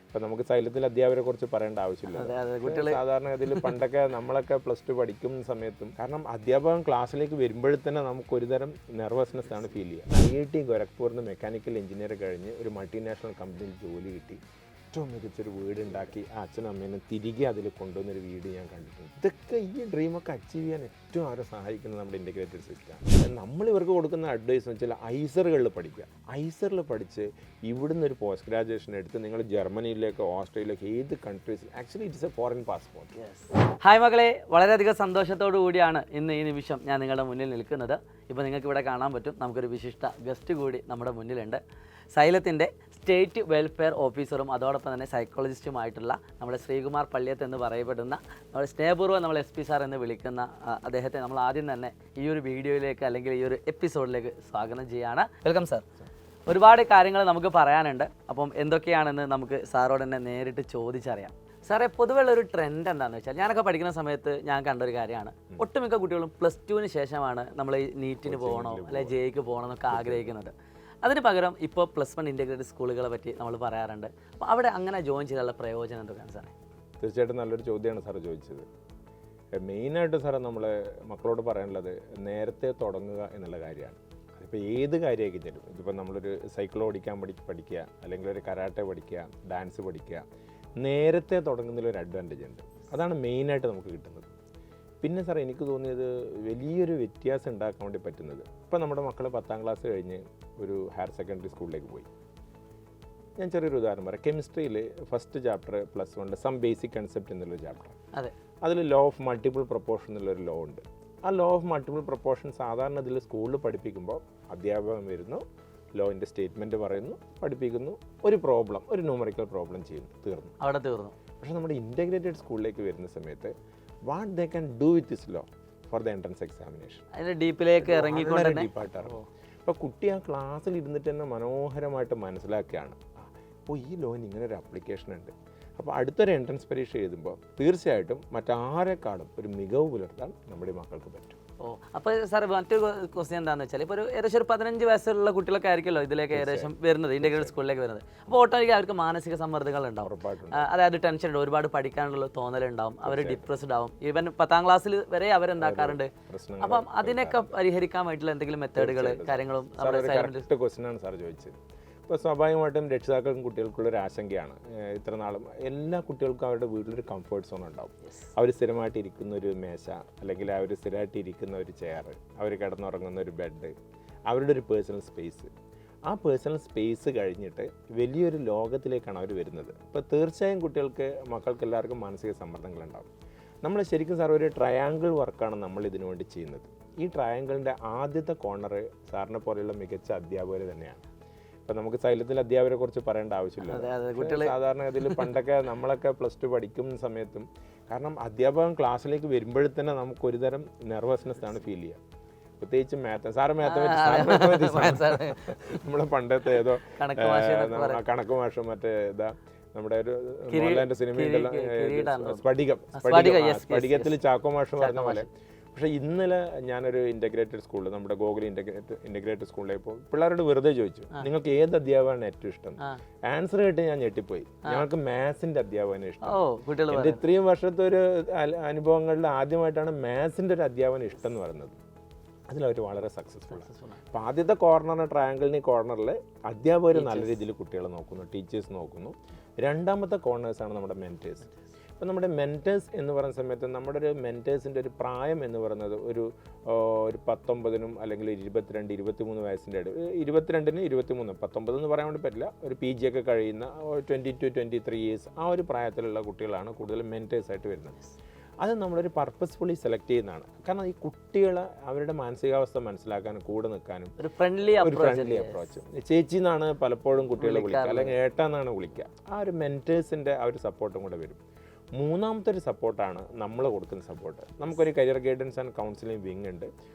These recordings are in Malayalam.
ഇപ്പം നമുക്ക് സൈലത്തിൽ അധ്യാപകരെ കുറിച്ച് പറയേണ്ട ആവശ്യമില്ല. സാധാരണ ഇതിൽ പണ്ടൊക്കെ നമ്മളൊക്കെ +2 പഠിക്കുന്ന സമയത്തും കാരണം അധ്യാപകൻ ക്ലാസ്സിലേക്ക് വരുമ്പോഴേ തന്നെ നമുക്ക് ഒരുതരം നെർവസ്നെസ് ആണ് ഫീൽ ചെയ്യുക. IIT ഗോരഖ്പൂരിൽ മെക്കാനിക്കൽ എഞ്ചിനീയർ കഴിഞ്ഞ് ഒരു മൾട്ടിനാഷണൽ കമ്പനിയിൽ ജോലി കിട്ടി, ഏറ്റവും മികച്ചൊരു വീടുണ്ടാക്കി ആ അച്ഛനും അമ്മേനെ തിരികെ അതിൽ കൊണ്ടുവന്നൊരു വീട് ഞാൻ കണ്ടിട്ടുണ്ട്. ഇതൊക്കെ ഈ ഡ്രീമൊക്കെ അച്ചീവ് ചെയ്യാൻ ഏറ്റവും അവരെ സഹായിക്കുന്നത് നമ്മുടെ ഇൻ്റഗ്രേറ്റഡ് സിസ്റ്റമാണ്. നമ്മൾ ഇവർക്ക് കൊടുക്കുന്ന അഡ്വൈസ് എന്ന് വെച്ചാൽ ഐസറുകളിൽ പഠിക്കുക. ഐസറിൽ പഠിച്ച് ഇവിടുന്ന് ഒരു പോസ്റ്റ് ഗ്രാജുവേഷൻ എടുത്ത് നിങ്ങൾ ജർമ്മനിയിലേക്ക്, ഓസ്ട്രേലിയയിലേക്ക്, ഏത് കൺട്രീസിൽ actually it's a foreign passport. Hi മക്കളെ, വളരെയധികം സന്തോഷത്തോടു കൂടിയാണ് ഇന്ന് ഈ നിമിഷം ഞാൻ നിങ്ങളുടെ മുന്നിൽ നിൽക്കുന്നത്. ഇപ്പോൾ നിങ്ങൾക്ക് ഇവിടെ കാണാൻ പറ്റും, നമുക്കൊരു വിശിഷ്ട ഗസ്റ്റ് കൂടി നമ്മുടെ മുന്നിലുണ്ട്. സൈലത്തിൻ്റെ സ്റ്റേറ്റ് വെൽഫെയർ ഓഫീസറും അതോടൊപ്പം തന്നെ സൈക്കോളജിസ്റ്റുമായിട്ടുള്ള നമ്മുടെ ശ്രീകുമാർ പള്ളിയത്ത് എന്ന് പറയപ്പെടുന്ന നമ്മുടെ സ്നേഹപൂർവ്വം നമ്മൾ SP സാർ എന്ന് വിളിക്കുന്ന അദ്ദേഹത്തെ നമ്മൾ ആദ്യം തന്നെ ഈ ഒരു വീഡിയോയിലേക്ക് അല്ലെങ്കിൽ ഈ ഒരു എപ്പിസോഡിലേക്ക് സ്വാഗതം ചെയ്യുകയാണ്. Welcome sir. ഒരുപാട് കാര്യങ്ങൾ നമുക്ക് പറയാനുണ്ട്. അപ്പം എന്തൊക്കെയാണെന്ന് നമുക്ക് സാറോട് തന്നെ നേരിട്ട് ചോദിച്ചറിയാം. സാറേ, പൊതുവെയുള്ള ഒരു ട്രെൻഡ് എന്താണെന്ന് വെച്ചാൽ, ഞാനൊക്കെ പഠിക്കുന്ന സമയത്ത് ഞാൻ കണ്ടൊരു കാര്യമാണ്, ഒട്ടുമിക്ക കുട്ടികളും +2 ശേഷമാണ് നമ്മൾ നീറ്റിന് പോകണോ അല്ലെങ്കിൽ JEEക്ക് പോകണോ എന്നൊക്കെ ആഗ്രഹിക്കുന്നത്. അതിന് പകരം ഇപ്പോൾ +1 ഇൻ്റഗ്രേറ്റഡ് സ്കൂളുകളെ പറ്റി നമ്മൾ പറയാറുണ്ട്. അപ്പോൾ അവിടെ അങ്ങനെ ജോയിൻ ചെയ്താലുള്ള പ്രയോജനം എന്തൊക്കെയാണ് സാറേ? തീർച്ചയായിട്ടും നല്ലൊരു ചോദ്യമാണ് സാറ് ചോദിച്ചത്. മെയിനായിട്ട് സാറേ നമ്മൾ മക്കളോട് പറയാനുള്ളത് നേരത്തെ തുടങ്ങുക എന്നുള്ള കാര്യമാണ്. അതിപ്പോൾ ഏത് കാര്യമാക്കി തരും. ഇതിപ്പോൾ നമ്മളൊരു സൈക്കിൾ ഓടിക്കാൻ പഠിക്കുക, അല്ലെങ്കിൽ ഒരു കരാട്ടെ പഠിക്കുക, ഡാൻസ് പഠിക്കുക, നേരത്തെ തുടങ്ങുന്നതിലൊരു അഡ്വാൻറ്റേജ് ഉണ്ട്. അതാണ് മെയിനായിട്ട് നമുക്ക് കിട്ടുന്നത്. പിന്നെ സാർ എനിക്ക് തോന്നിയത് വലിയൊരു വ്യത്യാസം ഉണ്ടാക്കാൻ വേണ്ടി പറ്റുന്നത്, ഇപ്പോൾ നമ്മുടെ മക്കൾ 10ാം ക്ലാസ് കഴിഞ്ഞ് ഒരു ഹയർ സെക്കൻഡറി സ്കൂളിലേക്ക് പോയി. ഞാൻ ചെറിയൊരു ഉദാഹരണം പറയാം. കെമിസ്ട്രിയിൽ first chapter +1 some basic concept എന്നുള്ളൊരു ചാപ്റ്റർ. അതെ, അതിൽ ലോ ഓഫ് മൾട്ടിപ്പിൾ പ്രൊപ്പോർഷൻ എന്നുള്ളൊരു ലോ ഉണ്ട്. ആ ലോ ഓഫ് മൾട്ടിപ്പിൾ പ്രൊപ്പോർഷൻ സാധാരണ ഇതിൽ സ്കൂളിൽ പഠിപ്പിക്കുമ്പോൾ അധ്യാപകൻ വരുന്നു, ലോയിൻ്റെ സ്റ്റേറ്റ്മെൻറ്റ് പറയുന്നു, പഠിപ്പിക്കുന്നു, ഒരു പ്രോബ്ലം, ഒരു ന്യൂമറിക്കൽ പ്രോബ്ലം ചെയ്യുന്നു, തീർന്നു, അവിടെ തീർന്നു. പക്ഷേ നമ്മുടെ ഇൻ്റഗ്രേറ്റഡ് സ്കൂളിലേക്ക് വരുന്ന സമയത്ത് what they can do with this law for the entrance examination, അതിൻ്റെ ഡീപ്പിലേക്ക് ഇറങ്ങിക്കൊണ്ട് ഡീപ്പായിട്ട് ഇറങ്ങും. അപ്പോൾ കുട്ടി ആ ക്ലാസ്സിൽ ഇരുന്നിട്ട് തന്നെ മനോഹരമായിട്ട് മനസ്സിലാക്കുകയാണ്, അപ്പോൾ ഈ ലോയിന് ഇങ്ങനെ ഒരു ആപ്ലിക്കേഷൻ ഉണ്ട്. അപ്പോൾ അടുത്തൊരു എൻട്രൻസ് പരീക്ഷ എഴുതുമ്പോൾ തീർച്ചയായിട്ടും മറ്റാരെക്കാളും ഒരു മികവ് പുലർത്താൻ നമ്മുടെ മക്കൾക്ക് പറ്റും. അപ്പോൾ സാർ, മറ്റൊരു ക്വസ്റ്റ്യൻ എന്താണെന്ന് വെച്ചാൽ, ഇപ്പോൾ ഏകദേശം ഒരു 15 വയസ്സുള്ള കുട്ടികളൊക്കെ ആയിരിക്കുമല്ലോ ഇതിലേക്ക് ഏകദേശം വരുന്നത്, ഇൻ്റഗ്രേറ്റഡ് സ്കൂളിലേക്ക് വരുന്നത്. അപ്പോൾ ഓട്ടോമാറ്റിക്കലി അവർക്ക് മാനസിക സമ്മർദ്ദങ്ങൾ ഉണ്ടാവും, അതായത് ടെൻഷൻ ഉണ്ട്, ഒരുപാട് പഠിക്കാനുള്ള തോന്നലുണ്ടാവും, അവർ ഡിപ്രസ്ഡ് ആവും. ഈവൻ 10ാം ക്ലാസ്സിൽ വരെ അവരെന്താക്കാറുണ്ട്. അപ്പം അതിനൊക്കെ പരിഹരിക്കാൻ വേണ്ടിയിട്ടുള്ള എന്തെങ്കിലും മെത്തേഡുകൾ, കാര്യങ്ങളും ക്വസ്റ്റ്യനാണ് സാർ ചോദിച്ചത്. ഇപ്പോൾ സ്വാഭാവികമായിട്ടും രക്ഷിതാക്കൾക്കും കുട്ടികൾക്കുള്ളൊരു ആശങ്കയാണ്. ഇത്ര നാളും എല്ലാ കുട്ടികൾക്കും അവരുടെ വീട്ടിലൊരു കംഫർട്ട് സോൺ ഉണ്ടാവും. അവർ സ്ഥിരമായിട്ട് ഇരിക്കുന്ന ഒരു മേശ, അല്ലെങ്കിൽ അവർ സ്ഥിരമായിട്ട് ഇരിക്കുന്ന ഒരു ചെയർ, അവർ കിടന്നുറങ്ങുന്ന ഒരു ബെഡ്, അവരുടെ ഒരു പേഴ്സണൽ സ്പേസ്. ആ പേഴ്സണൽ സ്പേസ് കഴിഞ്ഞിട്ട് വലിയൊരു ലോകത്തിലേക്കാണ് അവർ വരുന്നത്. അപ്പോൾ തീർച്ചയായും മക്കൾക്ക് എല്ലാവർക്കും മാനസിക സമ്മർദ്ദങ്ങളുണ്ടാവും. നമ്മൾ ശരിക്കും സാർ ഒരു ട്രയാങ്കിൾ വർക്കാണ് നമ്മൾ ഇതിനു വേണ്ടി ചെയ്യുന്നത്. ഈ ട്രയാങ്കിളിൻ്റെ ആദ്യത്തെ കോർണർ സാറിനെ പോലെയുള്ള മികച്ച അധ്യാപകർ തന്നെയാണ്. ഇപ്പം നമുക്ക് സൈലത്തിൽ അധ്യാപകരെ കുറിച്ച് പറയേണ്ട ആവശ്യമില്ല. സാധാരണ ഇതിൽ പണ്ടൊക്കെ നമ്മളൊക്കെ +2 പഠിക്കുന്ന സമയത്തും കാരണം അധ്യാപകൻ ക്ലാസ്സിലേക്ക് വരുമ്പോഴേ തന്നെ നമുക്ക് ഒരുതരം നെർവസ്നെസ് ആണ് ഫീൽ ചെയ്യുക. പ്രത്യേകിച്ച് മാത്തമാറ്റിക്സ് നമ്മളെ പണ്ടത്തെ ഏതോ കണക്ക് മാഷം, മറ്റേ നമ്മുടെ ഒരു മോഹൻലാലിന്റെ സിനിമയുണ്ടല്ലോ സ്ഫടികത്തിൽ ചാക്കോ മാഷ് പറഞ്ഞ പോലെ. പക്ഷേ ഇന്നലെ ഞാനൊരു ഇൻ്റഗ്രേറ്റഡ് സ്കൂളിൽ, നമ്മുടെ ഗോകുൽ ഇൻ്റഗ്രേറ്റഡ് സ്കൂളിലേക്ക് പോകും, പിള്ളേരോട് വെറുതെ ചോദിച്ചു, നിങ്ങൾക്ക് ഏത് അധ്യാപകനാണ് ഏറ്റവും ഇഷ്ടം? ആൻസർ കേട്ട് ഞാൻ ഞെട്ടിപ്പോയി. ഞങ്ങൾക്ക് മാത്സിന്റെ അധ്യാപകനെ ഇഷ്ടം. എൻ്റെ ഇത്രയും വർഷത്തെ ഒരു അനുഭവങ്ങളിൽ ആദ്യമായിട്ടാണ് മാത്സിന്റെ ഒരു അധ്യാപകന് ഇഷ്ടം എന്ന് പറയുന്നത്. അതിലവർ വളരെ സക്സസ്ഫുൾ ആണ്. അപ്പോൾ ആദ്യത്തെ ട്രയാങ്കിളിന് കോർണറിൽ അധ്യാപകർ നല്ല രീതിയിൽ കുട്ടികളെ നോക്കുന്നു, ടീച്ചേഴ്സ് നോക്കുന്നു. രണ്ടാമത്തെ കോർണേഴ്സാണ് നമ്മുടെ മെൻറ്റേഴ്സ്. അപ്പോൾ നമ്മുടെ മെൻറ്റേഴ്സ് എന്ന് പറയുന്ന സമയത്ത് നമ്മുടെ ഒരു മെൻറ്റേഴ്സിൻ്റെ ഒരു പ്രായം എന്ന് പറയുന്നത് ഒരു 19 അല്ലെങ്കിൽ 22, 23 വയസ്സിൻ്റെ ഇടയിൽ, 22-ന് 23, 19 എന്ന് പറയാൻ വേണ്ടി പറ്റില്ല, ഒരു PG ഒക്കെ കഴിയുന്ന 22, 23 ഇയേഴ്സ്, ആ ഒരു പ്രായത്തിലുള്ള കുട്ടികളാണ് കൂടുതൽ മെൻറ്റേഴ്സായിട്ട് വരുന്നത്. അത് നമ്മളൊരു പർപ്പസ്ഫുള്ളി സെലക്ട് ചെയ്യുന്നതാണ്. കാരണം ഈ കുട്ടികളെ അവരുടെ മാനസികാവസ്ഥ മനസ്സിലാക്കാനും കൂടെ നിൽക്കാനും ഒരു ഫ്രണ്ട്ലി അപ്രോച്ച്. ചേച്ചി എന്നാണ് പലപ്പോഴും കുട്ടികളെ വിളിക്കുക, അല്ലെങ്കിൽ ഏട്ടാന്നാണ് വിളിക്കുക. ആ ഒരു മെൻറ്റേഴ്സിൻ്റെ ആ ഒരു സപ്പോർട്ടും കൂടെ വരും. മൂന്നാമത്തെ ഒരു സപ്പോർട്ടാണ് നമ്മൾ കൊടുക്കുന്ന സപ്പോർട്ട്. നമുക്കൊരു career guidance and counselling wing ഉണ്ട്.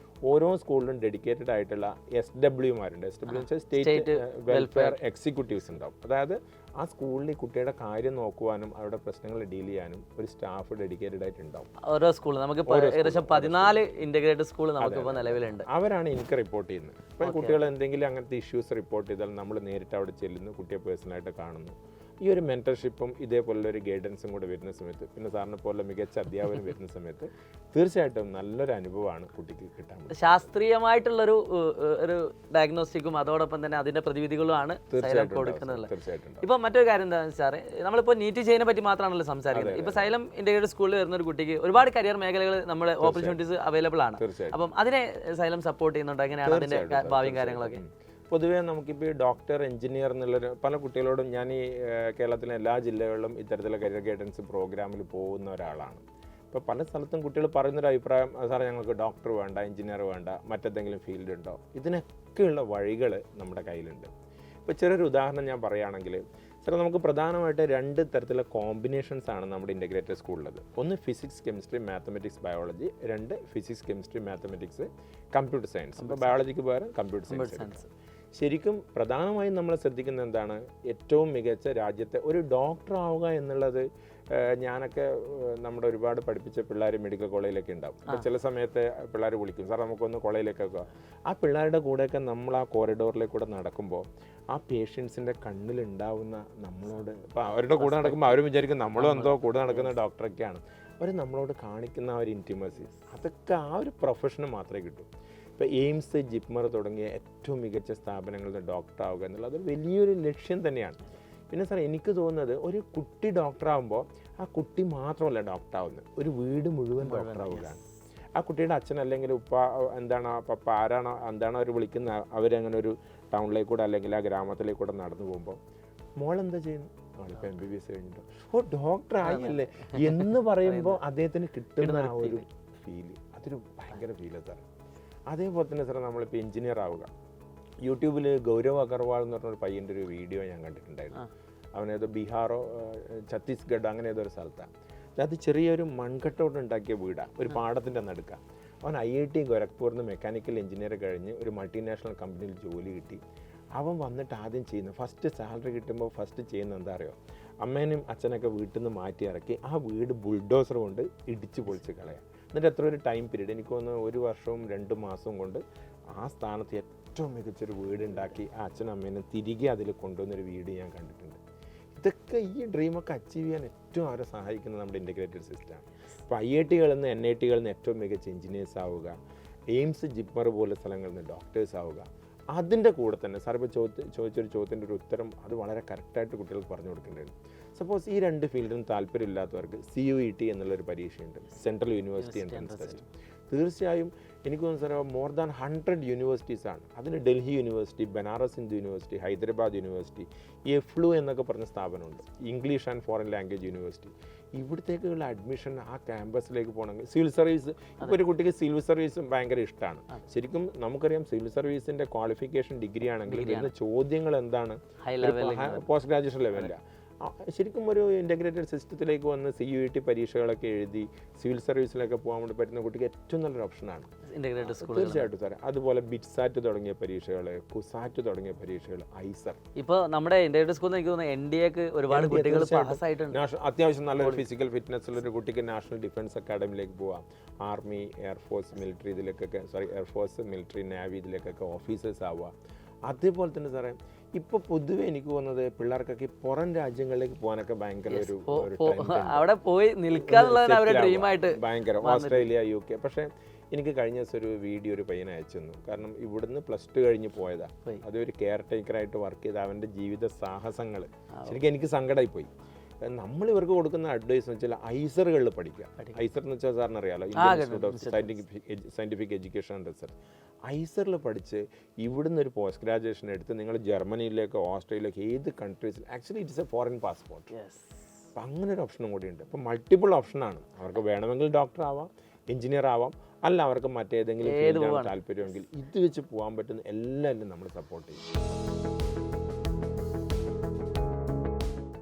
ഓരോ സ്കൂളിലും ഡെഡിക്കേറ്റഡ് ആയിട്ടുള്ള SWമാരുണ്ട്. SW വെച്ചാൽ സ്റ്റേറ്റ് വെൽഫെയർ എക്സിക്യൂട്ടീവ്സ് ഉണ്ടാവും. അതായത് ആ സ്കൂളിൽ കുട്ടിയുടെ കാര്യം നോക്കുവാനും അവരുടെ പ്രശ്നങ്ങൾ ഡീൽ ചെയ്യാനും ഒരു സ്റ്റാഫ് ഡെഡിക്കേറ്റഡ് ആയിട്ടുണ്ടാവും. ഓരോ സ്കൂൾ നമുക്ക് ഏകദേശം 14 ഇൻ്റഗ്രേറ്റഡ് സ്കൂൾ നമുക്കിപ്പോൾ നിലവിലുണ്ട്. അവരാണ് എനിക്ക് റിപ്പോർട്ട് ചെയ്യുന്നത്. ഇപ്പം കുട്ടികൾ എന്തെങ്കിലും അങ്ങനത്തെ ഇഷ്യൂസ് റിപ്പോർട്ട് ചെയ്താൽ നമ്മൾ നേരിട്ട് അവിടെ ചെല്ലുന്നു, കുട്ടിയെ പേഴ്സണലായിട്ട് കാണുന്നു. ഈ ഒരു മെൻറ്റർഷിപ്പും ഇതേപോലുള്ള ഒരു ഗൈഡൻസും കൂടെ വരുന്ന സമയത്ത്, പിന്നെ സാറിനെ പോലെ മികച്ച അധ്യാപനം വരുന്ന സമയത്ത് തീർച്ചയായിട്ടും നല്ലൊരു അനുഭവമാണ് കുട്ടിക്ക് കിട്ടാൻ പോകുന്നത്. ശാസ്ത്രീയമായിട്ടുള്ളൊരു ഒരു ഡയഗ്നോസ്റ്റിക്കും അതോടൊപ്പം തന്നെ അതിന്റെ പ്രതിവിധികളുമാണ് സൈലം കൊടുക്കുന്നത്. തീർച്ചയായിട്ടും. ഇപ്പൊ മറ്റൊരു കാര്യം എന്താണെന്ന് വെച്ചാൽ നമ്മളിപ്പോൾ നീറ്റ് ചെയ്യുന്നതിനെ പറ്റി മാത്രമാണല്ലോ സംസാരിക്കുന്നത്. ഇപ്പൊ സൈലം ഇന്റഗ്രേറ്റഡ് സ്കൂളിൽ വരുന്ന ഒരു കുട്ടിക്ക് ഒരുപാട് കരിയർ മേഖലകൾ നമ്മുടെ ഓപ്പർച്യൂണിറ്റീസ് അവൈലബിൾ ആണ്. അപ്പം അതിനെ സൈലം സപ്പോർട്ട് ചെയ്യുന്നുണ്ട്. എങ്ങനെയാണ് അതിന്റെ ഭാവിയും കാര്യങ്ങളൊക്കെ? പൊതുവേ നമുക്കിപ്പോൾ ഈ ഡോക്ടർ, എഞ്ചിനീയർ എന്നുള്ളൊരു പല കുട്ടികളോടും ഞാൻ ഈ കേരളത്തിലെ എല്ലാ ജില്ലകളിലും ഇത്തരത്തിലുള്ള കരിയർ ഗൈഡൻസ് പ്രോഗ്രാമിൽ പോകുന്ന ഒരാളാണ്. ഇപ്പോൾ പല സ്ഥലത്തും കുട്ടികൾ പറയുന്നൊരു അഭിപ്രായം, സാറേ ഞങ്ങൾക്ക് ഡോക്ടർ വേണ്ട, എഞ്ചിനീയർ വേണ്ട, മറ്റെന്തെങ്കിലും ഫീൽഡ് ഉണ്ടോ? ഇതിനൊക്കെയുള്ള വഴികൾ നമ്മുടെ കയ്യിലുണ്ട്. ഇപ്പോൾ ചെറിയൊരു ഉദാഹരണം ഞാൻ പറയുകയാണെങ്കിൽ, സാർ നമുക്ക് പ്രധാനമായിട്ട് 2 തരത്തിലുള്ള കോമ്പിനേഷൻസ് ആണ് നമ്മുടെ ഇൻ്റഗ്രേറ്റഡ് സ്കൂളിലുള്ളത്. ഒന്ന് physics, chemistry, mathematics, biology. 2 physics, chemistry, mathematics, computer science. ഇപ്പോൾ ബയോളജിക്ക് പകരം കമ്പ്യൂട്ടർ സയൻസ്. ശരിക്കും പ്രധാനമായും നമ്മൾ ശ്രദ്ധിക്കുന്നത് എന്താണ്? ഏറ്റവും മികച്ച രാജ്യത്തെ ഒരു ഡോക്ടർ ആവുക എന്നുള്ളത്. ഞാനൊക്കെ നമ്മുടെ ഒരുപാട് പഠിപ്പിച്ച പിള്ളേർ മെഡിക്കൽ കോളേജിലൊക്കെ ഉണ്ടാവും. അപ്പോൾ ചില സമയത്ത് പിള്ളേർ വിളിക്കും, സാർ നമുക്കൊന്ന് കോളേജിലേക്കൊക്കെ. ആ പിള്ളേരുടെ കൂടെയൊക്കെ നമ്മൾ ആ കോറിഡോറിലേക്കൂടെ നടക്കുമ്പോൾ ആ പേഷ്യൻസിൻ്റെ കണ്ണിലുണ്ടാവുന്ന നമ്മളോട്, ഇപ്പോൾ അവരുടെ കൂടെ നടക്കുമ്പോൾ അവരും വിചാരിക്കും നമ്മളും എന്തോ കൂടെ നടക്കുന്ന ഡോക്ടറൊക്കെയാണ്. അവർ നമ്മളോട് കാണിക്കുന്ന ആ ഒരു ഇൻറ്റിമസി, അതൊക്കെ ആ ഒരു പ്രൊഫഷന് മാത്രമേ കിട്ടൂ. ഇപ്പോൾ എയിംസ്, ജിപ്മർ തുടങ്ങിയ ഏറ്റവും മികച്ച സ്ഥാപനങ്ങളുടെ ഡോക്ടർ ആവുക എന്നുള്ളത് അതൊരു വലിയൊരു ലക്ഷ്യം തന്നെയാണ്. പിന്നെ സാർ എനിക്ക് തോന്നുന്നത്, ഒരു കുട്ടി ഡോക്ടറാകുമ്പോൾ ആ കുട്ടി മാത്രമല്ല ഡോക്ടറാവുന്നത്, ഒരു വീട് മുഴുവൻ ഡോക്ടറാവുകയാണ്. ആ കുട്ടിയുടെ അച്ഛൻ അല്ലെങ്കിൽ ഉപ്പ എന്താണ്, പപ്പ ആരാണോ എന്താണോ അവർ വിളിക്കുന്ന, അവരങ്ങനെ ഒരു ടൗണിലേക്കൂടെ അല്ലെങ്കിൽ ആ ഗ്രാമത്തിലേക്കൂടെ നടന്നു പോകുമ്പോൾ മോളെന്താ ചെയ്യുന്നു? ഇപ്പോൾ MBBS കഴിഞ്ഞിട്ടോ, ഓ ഡോക്ടർ ആയില്ലേ എന്ന് പറയുമ്പോൾ അദ്ദേഹത്തിന് കിട്ടുന്ന ആ ഒരു ഫീല്, അതൊരു ഭയങ്കര ഫീല് സാർ. അതേപോലെ തന്നെ സാർ നമ്മളിപ്പോൾ എഞ്ചിനീയർ ആവുക. യൂട്യൂബിൽ ഗൗരവ് അഗർവാൾ എന്ന് പറഞ്ഞൊരു പയ്യൻ്റെ ഒരു വീഡിയോ ഞാൻ കണ്ടിട്ടുണ്ടായിരുന്നു. അവനേതോ ബീഹാറോ ഛത്തീസ്ഗഡ് അങ്ങനെ ഏതോ ഒരു സ്ഥലത്താണ്. അത് ചെറിയൊരു മൺകട്ടോട്ട് ഉണ്ടാക്കിയ വീടാണ്, ഒരു പാടത്തിൻ്റെ നടുക്ക. അവൻ IIT ഗോരഖ്പൂരിൽ നിന്ന് മെക്കാനിക്കൽ എഞ്ചിനീയർ കഴിഞ്ഞ് ഒരു മൾട്ടിനാഷണൽ കമ്പനിയിൽ ജോലി കിട്ടി. അവൻ വന്നിട്ട് ആദ്യം ചെയ്യുന്ന, ഫസ്റ്റ് സാലറി കിട്ടുമ്പോൾ ഫസ്റ്റ് ചെയ്യുന്ന എന്താ അറിയോ? അമ്മേനും അച്ഛനൊക്കെ വീട്ടിൽ നിന്ന് മാറ്റി ഇറക്കി ആ വീട് ബുൾഡോസർ കൊണ്ട് ഇടിച്ച് പൊളിച്ച് കളയാം. എന്നിട്ട് എത്ര ഒരു ടൈം പീരീഡ്, എനിക്ക് തോന്നുന്നു 1 വർഷവും 2 മാസവും കൊണ്ട് ആ സ്ഥാനത്ത് ഏറ്റവും മികച്ചൊരു വീടുണ്ടാക്കി ആ അച്ഛനും അമ്മേനെ തിരികെ അതിൽ കൊണ്ടുവന്നൊരു വീട് ഞാൻ കണ്ടിട്ടുണ്ട്. ഇതൊക്കെ ഈ ഡ്രീമൊക്കെ അച്ചീവ് ചെയ്യാൻ ഏറ്റവും അവരെ സഹായിക്കുന്നത് നമ്മുടെ ഇൻ്റഗ്രേറ്റഡ് സിസ്റ്റമാണ്. ഇപ്പോൾ IITകളിൽ നിന്ന് NITകളിൽ നിന്ന് ഏറ്റവും മികച്ച എഞ്ചിനീയേഴ്സ് ആവുക, എയിംസ്, ജിപ്മർ പോലെ സ്ഥലങ്ങളിൽ നിന്ന് ഡോക്ടേഴ്സ് ആവുക. അതിൻ്റെ കൂടെ തന്നെ സാർ ഇപ്പോൾ ചോദിച്ചൊരു ചോദ്യത്തിൻ്റെ ഒരു ഉത്തരം അത് വളരെ കറക്റ്റായിട്ട് കുട്ടികൾക്ക് പറഞ്ഞു കൊടുക്കേണ്ടതുണ്ട്. സപ്പോസ് ഈ 2 ഫീൽഡിനും താല്പര്യമില്ലാത്തവർക്ക് CUET എന്നുള്ളൊരു പരീക്ഷയുണ്ട്, സെൻട്രൽ യൂണിവേഴ്സിറ്റി എൻട്രൻസ് ടെസ്റ്റ്. തീർച്ചയായും എനിക്ക് തോന്നുന്നു സാർ മോർ ദാൻ 100 യൂണിവേഴ്സിറ്റീസാണ്. അതിന് Delhi university, Banaras Hindu university, Hyderabad university, EFLU എന്നൊക്കെ പറഞ്ഞ സ്ഥാപനമുണ്ട്, English and foreign language university. ഇവിടത്തേക്കുള്ള അഡ്മിഷൻ ആ ക്യാമ്പസിലേക്ക് പോകണമെങ്കിൽ സിവിൽ സർവീസ്, ഇപ്പോൾ ഒരു കുട്ടിക്ക് സിവിൽ സർവീസും ഭയങ്കര ഇഷ്ടമാണ്. ശരിക്കും നമുക്കറിയാം സിവിൽ സർവീസിൻ്റെ ക്വാളിഫിക്കേഷൻ ഡിഗ്രി ആണെങ്കിൽ വരുന്ന ചോദ്യങ്ങൾ എന്താണ്? പോസ്റ്റ് ഗ്രാജുവേഷൻ ലെവലില്ല. ശരിക്കും ഒരു ഇൻ്റഗ്രേറ്റഡ് സിസ്റ്റത്തിലേക്ക് വന്ന് CUET പരീക്ഷകളൊക്കെ എഴുതി സിവിൽ സർവീസിലൊക്കെ പോകാൻ വേണ്ടി പറ്റുന്ന കുട്ടിക്ക് ഏറ്റവും നല്ലൊരു ഓപ്ഷനാണ് തീർച്ചയായിട്ടും സാറേ. അതുപോലെ ബിറ്റ്സാറ്റ് തുടങ്ങിയ പരീക്ഷകൾ, കുസാറ്റ് തുടങ്ങിയ പരീക്ഷകൾ, ഐസർ. ഇപ്പോൾ നമ്മുടെ ഇൻ്റഗ്രേറ്റഡ് സ്കൂളിൽ എനിക്ക് തോന്നുന്നു NDAക്ക് ഒരുപാട് കുട്ടികൾ പാസ്സായിട്ടുണ്ട്. അത്യാവശ്യം നല്ലൊരു ഫിസിക്കൽ ഫിറ്റ്നസ് ഉള്ളൊരു കുട്ടിക്ക് നാഷണൽ ഡിഫൻസ് അക്കാഡമിയിലേക്ക് പോവാം. ആർമി, എയർഫോഴ്സ്, മിലിറ്ററി ഇതിലേക്കൊക്കെ എയർഫോഴ്സ്, മിലിറ്ററി, നാവി ഇതിലേക്കൊക്കെ ഓഫീസേഴ്സ് ആവുക. അതേപോലെ തന്നെ സാറേ ഇപ്പോൾ പൊതുവെ എനിക്ക് തോന്നുന്നത് പിള്ളേർക്കൊക്കെ പുറം രാജ്യങ്ങളിലേക്ക് പോകാനൊക്കെ ഭയങ്കര ഒരു അവിടെ പോയി നിൽക്കാന്നുള്ളതാണ് അവരുടെ ഡ്രീമായിട്ട് ഭയങ്കര, ഓസ്ട്രേലിയ, UK. പക്ഷേ എനിക്ക് കഴിഞ്ഞ ദിവസം ഒരു വീഡിയോ ഒരു പയ്യനെ അയച്ചു തന്നു. കാരണം ഇവിടുന്ന് +2 കഴിഞ്ഞ് പോയതാ, അതൊരു കെയർ ടേക്കറായിട്ട് വർക്ക് ചെയ്ത അവൻ്റെ ജീവിത സാഹസങ്ങൾ ശരിക്കും എനിക്ക് സങ്കടമായി പോയി. നമ്മൾ ഇവർക്ക് കൊടുക്കുന്ന അഡ്വൈസ് എന്ന് വെച്ചാൽ ഐസറുകളിൽ പഠിക്കുക. ഐസർ എന്ന് വെച്ചാൽ സാറിന് അറിയാലോ, Indian institute of scientific education and research. ഐസറിൽ പഠിച്ച് ഇവിടുന്ന് ഒരു പോസ്റ്റ് ഗ്രാജുവേഷൻ എടുത്ത് നിങ്ങൾ ജർമ്മനിയിലേക്കോ ഓസ്ട്രേലിയയിലേക്കോ ഏത് കൺട്രീസിൽ, actually it's a foreign passport. അപ്പം അങ്ങനെ ഒരു ഓപ്ഷനും കൂടി ഉണ്ട്. അപ്പം മൾട്ടിപ്പിൾ ഓപ്ഷനാണ്. അവർക്ക് വേണമെങ്കിൽ ഡോക്ടർ ആവാം, എഞ്ചിനീയർ ആവാം, അല്ല അവർക്ക് മറ്റേതെങ്കിലും ഫീൽഡിലാണ് താല്പര്യമെങ്കിൽ ഇത് വെച്ച് പോകാൻ പറ്റുന്ന എല്ലാവരും നമ്മൾ സപ്പോർട്ട് ചെയ്യും.